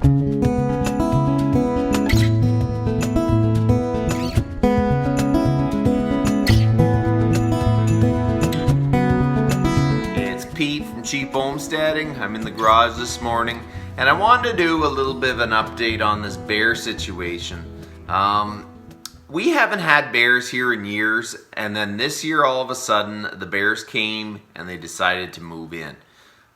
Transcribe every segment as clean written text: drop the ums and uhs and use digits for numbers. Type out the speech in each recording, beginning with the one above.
Cheap homesteading. I'm in the garage this morning and I wanted to do a little bit of an update on this bear situation. We haven't had bears here in years, and then this year all of a sudden the bears came and they decided to move in.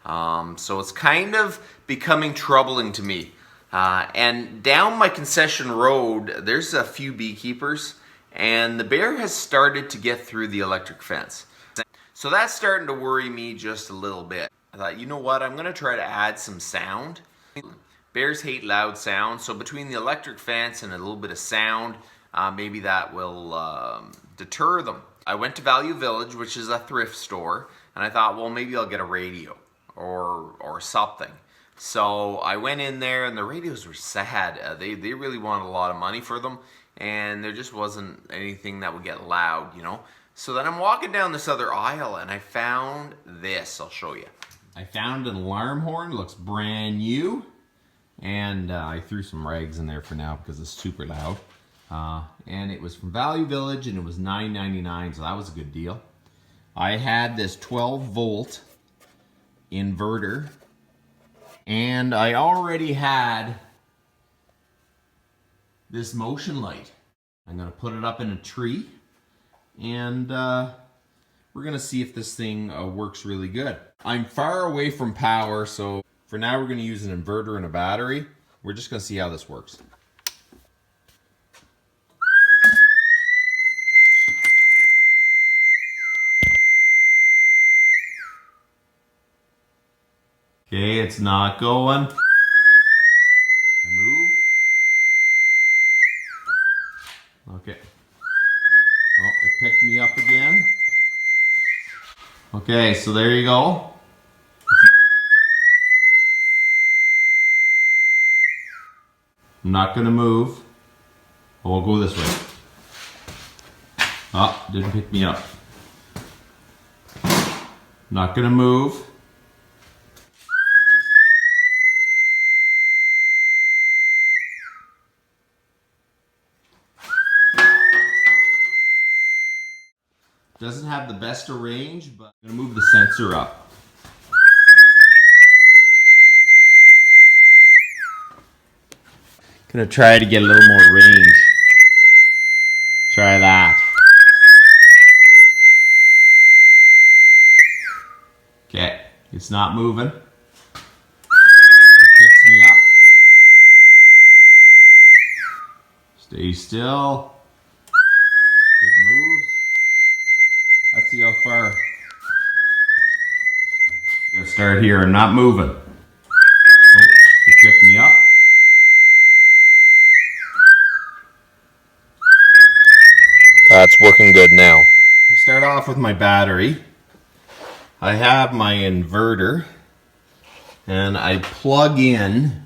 So it's kind of becoming troubling to me. And down my concession road there's a few beekeepers, and the bear has started to get through the electric fence. So that's starting to worry me just a little bit. I thought, you know what, I'm gonna try to add some sound. Bears hate loud sound, so between the electric fence and a little bit of sound, maybe that will deter them. I went to Value Village, which is a thrift store, and I thought, well, maybe I'll get a radio or something. So I went in there and the radios were sad. They really wanted a lot of money for them, and there just wasn't anything that would get loud, you know. So then I'm walking down this other aisle and I found this. I'll show you. I found an alarm horn, looks brand new, and I threw some rags in there for now because it's super loud. And it was from Value Village and it was $9.99, so that was a good deal. I had this 12-volt inverter, and I already had this motion light. I'm gonna put it up in a tree, and we're gonna see if this thing works really good. I'm far away from power, so for now we're gonna use an inverter and a battery. We're just gonna see how this works. Okay, it's not going. I move. Okay. Oh, it picked me up again. Okay, so there you go. I'm not gonna move. Oh, we'll go this way. Oh, didn't pick me up. Not gonna move. Doesn't have the best of range, but I'm gonna move the sensor up. Gonna try to get a little more range. Try that. Okay, it's not moving. It picks me up. Stay still. It moves. Let's see how far. I'm gonna start here. I'm not moving. Oh, it picked me up. That's working good now. I start off with my battery. I have my inverter, and I plug in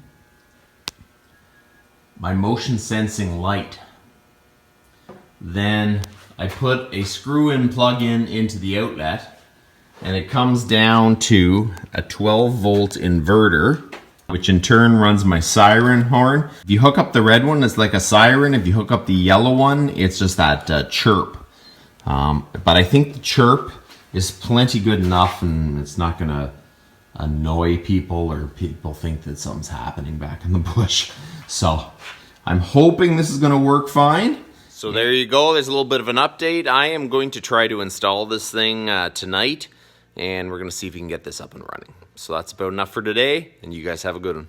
my motion sensing light. Then I put a screw-in plug-in into the outlet, and it comes down to a 12-volt inverter, which in turn runs my siren horn. If you hook up the red one, it's like a siren. If you hook up the yellow one, it's just that chirp. But I think the chirp is plenty good enough, and it's not gonna annoy people or people think that something's happening back in the bush. So I'm hoping this is gonna work fine. So there you go, there's a little bit of an update. I am going to try to install this thing tonight, and we're gonna see if we can get this up and running. So that's about enough for today, and you guys have a good one.